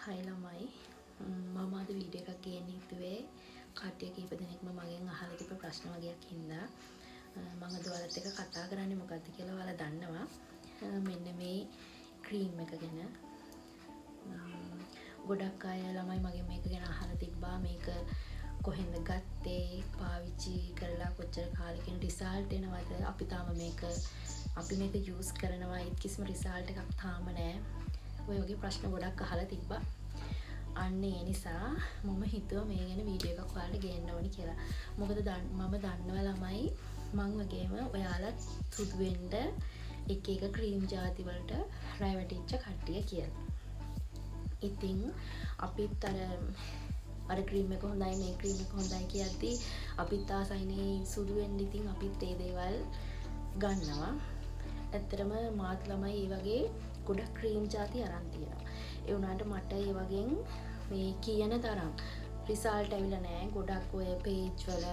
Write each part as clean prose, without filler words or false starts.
හයි ළමයි මම අද වීඩියෝ එකක් ගේන්න හිතුවේ කට්ටිය කීප දෙනෙක්ම මගෙන් අහලා තිබ්බ ප්‍රශ්න වගේක් හින්දා මම අද ඔයාලත් එක්ක කතා කරන්නේ මොකද්ද කියලා ඔයාලා දන්නවා මෙන්න මේ ක්‍රීම් එක ගැන ගොඩක් අය ළමයි මගෙන් මේක ගැන අහලා තිබ්බා මේක කොහෙන්ද ගත්තේ පාවිච්චි කරලා කොච්චර කාලෙකින් රිසල්ට් එනවද අපි තාම මේක යූස් කරනවා ඒත් කිසිම රිසල්ට් එකක් තාම නැහැ ඔය වගේ ප්‍රශ්න ගොඩක් අහලා තිබ්බා. අන්න ඒ නිසා මම හිතුවා මේ ගැන වීඩියෝ එකක් ඔයාලට ගේන්න ඕනි කියලා. මොකද මම දන්නවා ළමයි මං වගේම ඔයාලත් සුදු වෙන්න එක එක ක්‍රීම් ಜಾති වලට රැවටිච්ච කට්ටිය කියලා. ඉතින් අපිත් අර ක්‍රීම් එක හොඳයි මේ ක්‍රීම් එක හොඳයි කියද්දි අපිත් ආසයිනේ සුදු වෙන්න. ඉතින් අපිත් ඒ දේවල් ගන්නවා. ඇත්තටම මාත් ළමයි ඒ වගේ ගොඩක් ක්‍රීම් ಜಾති අරන් තියෙනවා. ඒ වුණාට මට ඒ වගේ මේ කියන තරම් රිසල්ට් ඇවිල්ලා නැහැ. ගොඩක් ඔය පේජ් වල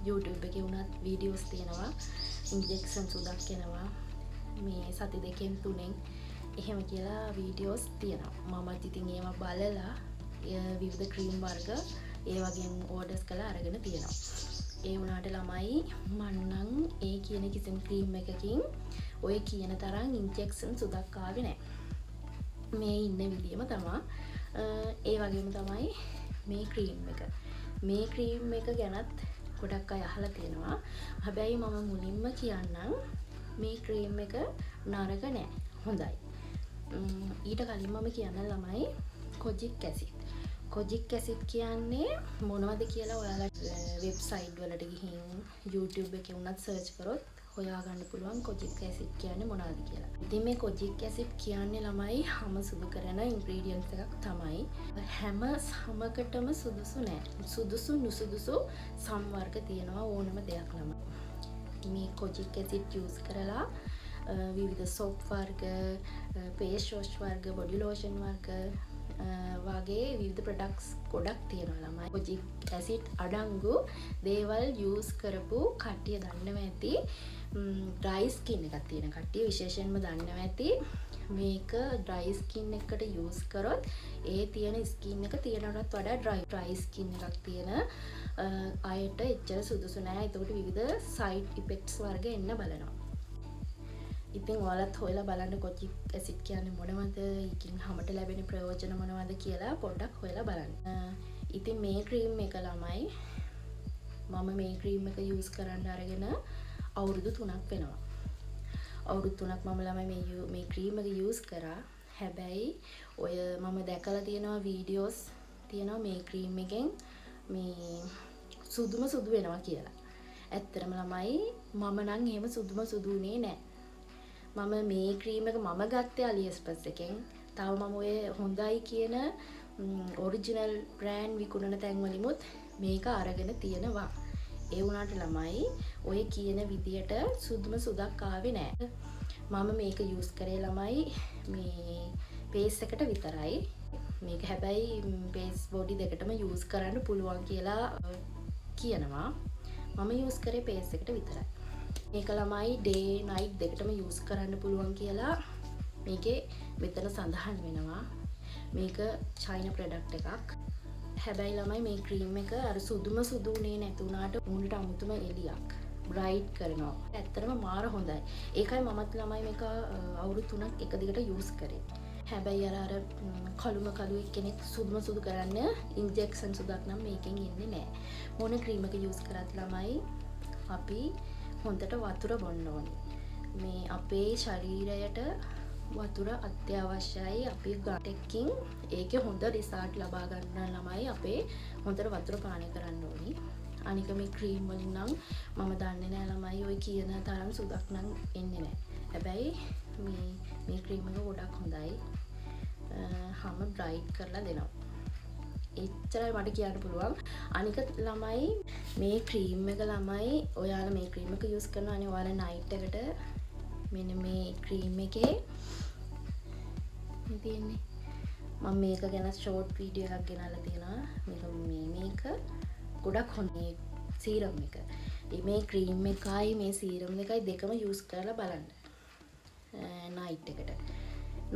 YouTube එකේ වුණත් වීඩියෝස් තියෙනවා. ඉන්ජෙක්ෂන් සුදක් එනවා. මේ සති දෙකෙන් තුනෙන් එහෙම කියලා වීඩියෝස් තියෙනවා. මමත් ඉතින් ඒවා බලලා විවිධ ක්‍රීම් වර්ග ඒ වගේම ඕඩර්ස් කරලා අරගෙන තියෙනවා. ඒ වුණාට ළමයි මන්නම් ඒ කියන කිසිම ක්‍රීම් එකකින් ඔය කියන තරම් ඉන්ජෙක්ෂන් සුදක් ආවේ නැහැ. මේ ඉන්න විදියම තමයි ඒ වගේම තමයි මේ ක්‍රීම් එක. මේ ක්‍රීම් එක ගැනත් ගොඩක් අය අහලා තියෙනවා. හැබැයි මම මුලින්ම කියන්නම් මේ ක්‍රීම් එක නරක නෑ. හොඳයි. ඊට කලින් මම කියන්න ළමයි කොජික් ඇසිඩ්. කොජික් ඇසිඩ් කියන්නේ මොනවද කියලා ඔයාලා වෙබ්සයිට් වලට ගිහින් YouTube එකේ උනත් සර්ච් කරොත් හොයාගන්න පුළුවන් කොජික් ඇසිඩ් කියන්නේ මොනවද කියලා. ඉතින් මේ කොජික් ඇසිඩ් කියන්නේ ළමයි හැම සුදු කරන ඉන්ග්‍රීඩියන්ට්ස් එකක් තමයි. හැම සමකටම සුදුසු නෑ. සුදුසු නුසුදුසු සම්වර්ග තියෙනවා ඕනම දෙයක් ළමයි. මේ කොජික් ඇසිඩ් යූස් කරලා විවිධ සෝප් වර්ග, ෆේස් වොෂ් වර්ග, බොඩි ලෝෂන් වර්ග වගේ විවිධ ප්‍රොඩක්ට්ස් ගොඩක් තියෙනවා ළමයි. කොජික් ඇසිඩ් අඩංගු දේවල් යූස් කරපු කට්ටිය දන්නවා ඇති. ඩ්‍රයි ස්කින් එකක් තියෙන කට්ටිය විශේෂයෙන්ම දන්නවා ඇති. මේක ඩ්‍රයි ස්කින් එකට යූස් කරොත් ඒ තියෙන ස්කින් එක තියෙනටත් වඩා ඩ්‍රයි ස්කින් එකක් තියෙන අයට එච්චර සුදුසු නෑ. ඒකට විවිධ සයිඩ් ඉෆෙක්ට්ස් වර්ග එන්න බලනවා. ඉතින් ඔයාලත් හොයලා බලන්න කොජික් ඇසිඩ් කියන්නේ මොනවද, ඒකින් හැමට ලැබෙන ප්‍රයෝජන මොනවද කියලා පොඩ්ඩක් හොයලා බලන්න. ඉතින් මේ ක්‍රීම් එක ළමයි මම මේ ක්‍රීම් එක යූස් කරන්න අරගෙන අවුරුදු 3ක් වෙනවා. අවුරුදු 3ක් මම ළමයි මේ ක්‍රීම් එක යූස් කරා. හැබැයි ඔය මම දැකලා තියෙනවා වීඩියෝස් තියෙනවා මේ ක්‍රීම් එකෙන් මේ සුදුම සුදු වෙනවා කියලා. ඇත්තටම ළමයි මම නම් එහෙම සුදුම සුදු උනේ නැහැ. මම මේ ක්‍රීම් එක මම ගත්තේ AliExpress එකෙන්. තව මම ඔය හොඳයි කියන ඔරිජිනල් බ්‍රෑන්ඩ් විකුණන තැන් වලිමුත් මේක අරගෙන තියෙනවා. ඒ වුණාට ළමයි ඔය කියන විදියට සුදුම සුදක් ආවේ නැහැ. මම මේක යූස් කරේ ළමයි මේ ෆේස් එකට විතරයි. මේක හැබැයි ෆේස් බොඩි දෙකටම යූස් කරන්න පුළුවන් කියලා කියනවා. මම යූස් කරේ ෆේස් එකට විතරයි. මේක ළමයි ඩේ නයිට් දෙකටම යූස් කරන්න පුළුවන් කියලා මේකේ මෙතන සඳහන් වෙනවා. මේක චයිනා ප්‍රොඩක්ට් එකක්. හැබැයි ළමයි මේ ක්‍රීම් එක අර සුදුම සුදු උනේ නැති උනාට මුණට අමුතුම එළියක් බ්‍රයිට් කරනවා. ඇත්තටම මාර හොඳයි. ඒකයි මමත් ළමයි මේක අවුරුදු 3ක් එක දිගට යූස් කරේ. හැබැයි අර කළුම කළු කෙනෙක් සුදුම සුදු කරන්න ඉන්ජෙක්ෂන් සුදක් නම් මේකෙන් එන්නේ නැහැ. මොන ක්‍රීම් එක යූස් කරත් ළමයි අපි හොඳට වතුර බොන්න ඕනේ. මේ අපේ ශරීරයට වතුර අත්‍යවශ්‍යයි. අපි ගටකින් ඒකේ හොඳ රිසල්ට් ලබා ගන්න ළමයි අපේ හොඳට වතුර පානය කරන්න ඕනේ. අනික මේ ක්‍රීම් වලින් නම් මම දන්නේ නැහැ ළමයි ඔය කියන තරම් සුදක් නම් එන්නේ නැහැ. හැබැයි මේ ක්‍රීම් එක ගොඩක් හොඳයි. හැම බ්‍රයිට් කරලා දෙනවා. එච්චරයි මට කියන්න පුළුවන්. අනික ළමයි මේ ක්‍රීම් එක ළමයි ඔයාලා මේ ක්‍රීම් එක යූස් කරනවානේ ඔයාලා නයිට් එකට මෙන්න මේ ක්‍රීම් එකේ තියෙන්නේ මම මේක ගැන ෂෝට් වීඩියෝ එකක් ගෙනල්ලා තියෙනවා. මේක ගොඩක් හොඳයි සීරම් එක. මේ ක්‍රීම් එකයි මේ සීරම් එකයි දෙකම යූස් කරලා බලන්න නයිට් එකට.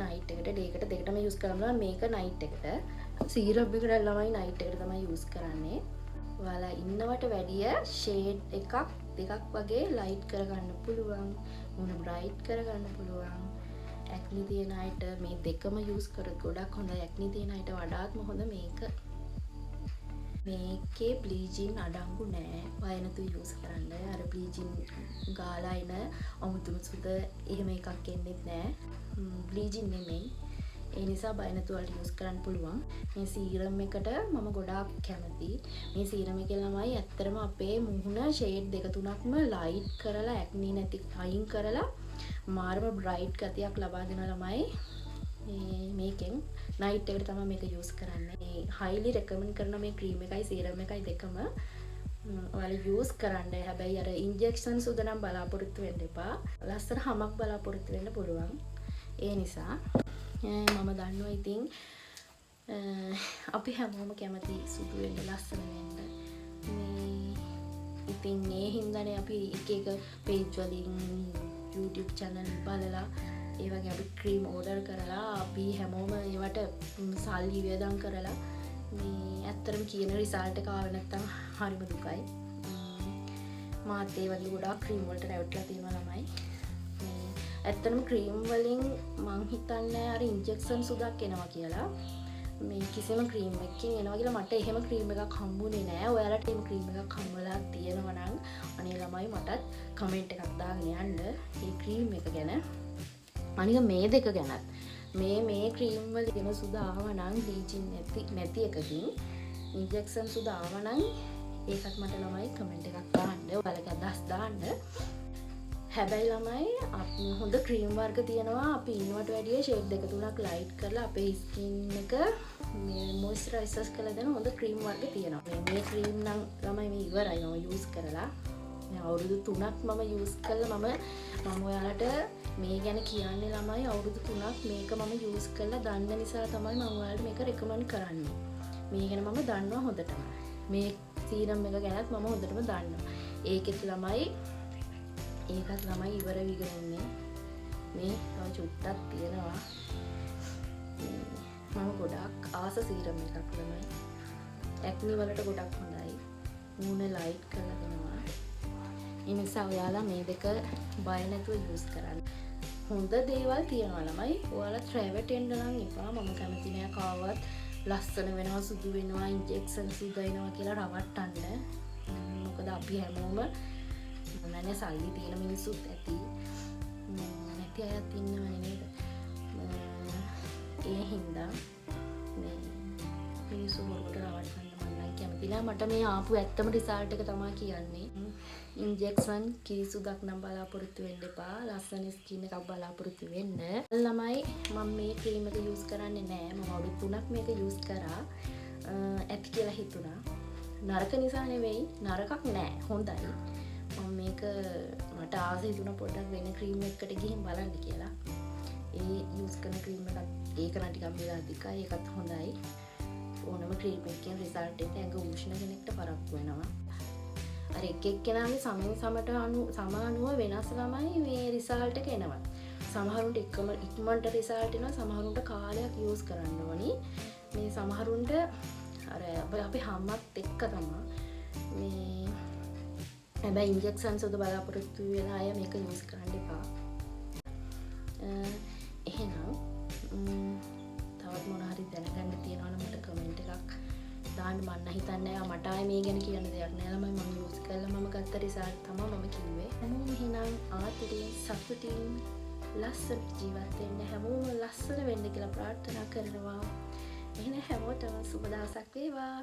නයිට් එකට ඩේ එකට දෙකටම යූස් කරනවා. මේක නයිට් එකට. සීරම් එකට ළමයි නයිට් එකට තමයි යූස් කරන්නේ. ඔයාලා ඉන්නවට වැඩිය ෂේඩ් එකක් දෙකක් වගේ ලයිට් කරගන්න පුළුවන්. මුණ බ්‍රයිට් කරගන්න පුළුවන්. ඇක්නි තියෙන අයට මේ දෙකම යූස් කරොත් ගොඩක් හොඳයි. ඇක්නි තියෙන අයට වඩාත්ම හොඳ මේක. මේකේ බ්ලීචින් අඩංගු නෑ. බය නැතුව යූස් කරන්න. අර බ්ලීචින් ගාලා එන අමුතුම සුද එහෙම එකක් එන්නේ නෑ. බ්ලීචින් නෙමෙයි. ඒ නිසා බය නැතුව යූස් කරන්න පුළුවන්. මේ සීරම් එකට මම ගොඩාක් කැමතියි. මේ සීරම් එකේ ළමයි ඇත්තටම අපේ මුහුණ ෂේඩ් දෙක තුනක්ම ලයිට් කරලා ඇක්නි නැති අයින් කරලා මාරම බ්‍රයිට් ගතියක් ලබා දෙන ළමයි මේකෙන් නයිට් එකට තමයි මේක යූස් කරන්නේ. මේ හයිලි රෙකමන්ඩ් කරන මේ ක්‍රීම් එකයි සීරම් එකයි දෙකම ඔයාලා යූස් කරන්න. හැබැයි අර ඉන්ජෙක්ෂන් සුද නම් බලාපොරොත්තු වෙන්න එපා. ලස්සන හමක් බලාපොරොත්තු වෙන්න පුළුවන්. ඒ නිසා මම දන්නවා ඉතින් අපි හැමෝම කැමති සුදු වෙන්න ලස්සන වෙන්න. මේ ඉතින් මේ හින්දානේ අපි එක එක පේජ් වලින් YouTube channel බලලා ඒ වගේ අපි ක්‍රීම් ඕඩර් කරලා අපි හැමෝම ඒවට සල්ලි වියදම් කරලා මේ ඇත්තටම කියන රිසල්ට් එක ආවේ නැත්තම් හරිම දුකයි. මාත් ඒ වගේ ගොඩාක් ක්‍රීම් වලට රැවටිලා තියෙනවා ළමයි. ඇත්තටම ක්‍රීම් වලින් මං හිතන්නේ අර ඉන්ජෙක්ෂන් සුදක් එනවා කියලා. මේ කිසිම ක්‍රීම් එකකින් එනවා කියලා මට එහෙම ක්‍රීම් එකක් හම්බුනේ නෑ. ඔයාලට එහෙම ක්‍රීම් එකක් හම්බුලා තියෙනවා නම් අනේ ළමයි මටත් කමෙන්ට් එකක් දාගෙන යන්න මේ ක්‍රීම් එක ගැන. අනික මේ දෙක ගැනත් මේ ක්‍රීම් වල තියෙන සුද ආවා නම් බ්ලීචින් නැති එකකින් ඉන්ජෙක්ෂන් සුද ආවා නම් ඒකත් මට ළමයි කමෙන්ට් එකක් දාන්න. ඔයාලගේ අදහස් දාන්න. හැබැයි ළමයි අපි හොඳ ක්‍රීම් වර්ග තියෙනවා. අපි ඉන්නවට වැඩිය ෂේඩ් දෙක තුනක් ලයිට් කරලා අපේ ස්කින් එක මේ මොයිස්චරයිසර්ස් කරලා දෙන හොඳ ක්‍රීම් වර්ග තියෙනවා. මේ ක්‍රීම් නම් ළමයි මේ ඉවරයි මම යූස් කරලා. මේ අවුරුදු 3ක් මම යූස් කළා. මම ඔයාලට මේ ගැන කියන්නේ ළමයි අවුරුදු 3ක් මේක මම යූස් කරලා දන්න නිසා තමයි මම ඔයාලට මේක රෙකමන්ඩ් කරන්නේ. මේ ගැන මම දන්නවා හොඳටම. මේ සීරම් එක ගැනත් මම හොඳටම දන්නවා. ඒකෙත් ළමයි ඒකත් ළමයි ඉවර විගෙන ඉන්නේ. මේ තව චුට්ටක් තියෙනවා. මම ගොඩක් ආස සීරම් එකක් ළමයි. ඇක්නි වලට ගොඩක් හොඳයි. මූණ ලයිට් කරලා දෙනවා. ඒ නිසා ඔයාලා මේ දෙක බය නැතුව යූස් කරන්න. හොඳ දේවල් තියෙනවා ළමයි. ඔයාලා ට්‍රැවටෙන්න නම් එපා. මම කැමති නෑ කාවත් ලස්සන වෙනවා සුදු වෙනවා ඉන්ජෙක්ෂන් සුදු වෙනවා කියලා රවට්ටන්න. මොකද අපි හැමෝම නෑ සල්ලි තියෙන මිනිස්සුත් ඇති. නැති අයත් ඉන්නවනේ නේද? ඒ හින්දා මේ මිනිස්සු මොකට රවට්ටන්න මම නම් කැමති නෑ. මට මේ ආපු ඇත්තම රිසල්ට් එක තමයි කියන්නේ. ඉන්ජෙක්ෂන් කිරිසුදක් නම් බලාපොරොත්තු වෙන්න එපා. ලස්සන ස්කින් එකක් බලාපොරොත්තු වෙන්න. ළමයි මම මේ ක්‍රීම් එක යූස් කරන්නේ නෑ. මම අවුරුදු 3ක් මේක යූස් කරා. ඇති කියලා හිතුණා. නරක නිසා නෙවෙයි. නරකක් නෑ. හොඳයි. මම මේක මට ආසයි හිතුණා පොඩ්ඩක් වෙන ක්‍රීම් එකකට ගිහින් බලන්න කියලා. ඒ යූස් කරන ක්‍රීම් එකත් ඒක නම් ටිකක් වෙලා අධිකයි. ඒකත් හොඳයි. ඕනම ක්‍රීම් එකකින් රිසල්ට් එක ඇඟ උෂ්ණ කෙනෙක්ට පරක්කු වෙනවා. අර එක එක්කෙනාගේ සමෙන් සමට සමානුව වෙනස් ළමයි මේ රිසල්ට් එක එනවා. සමහරුන්ට ඉක්මනට රිසල්ට් එනවා. සමහරුන්ට කාලයක් යූස් කරන්න ඕනි. මේ සමහරුන්ට අර අපි හැමත් එක්ක තමයි මේ හැබැයි ඉන්ජෙක්ෂන් සුද බලාපොරොත්තු වෙලා අය මේක යූස් කරන්න එපා. එහෙනම් තවත් මොන හරි දැනගන්න තියෙනවා නම් මට කමෙන්ට් එකක් දාන්න. මම හිතන්නේ මට ආයේ මේ ගැන කියන්න දෙයක් නෑ ළමයි. මම යූස් කරලා මම ගත්ත රිසල්ට් තමයි මම කිව්වේ. හැමෝම එහෙනම් ආතතියෙන් සතුටින් ලස්සන ජීවත් වෙන්න හැමෝම ලස්සන වෙන්න කියලා ප්‍රාර්ථනා කරනවා. එහෙනම් හැමෝටම සුබ දවසක් වේවා.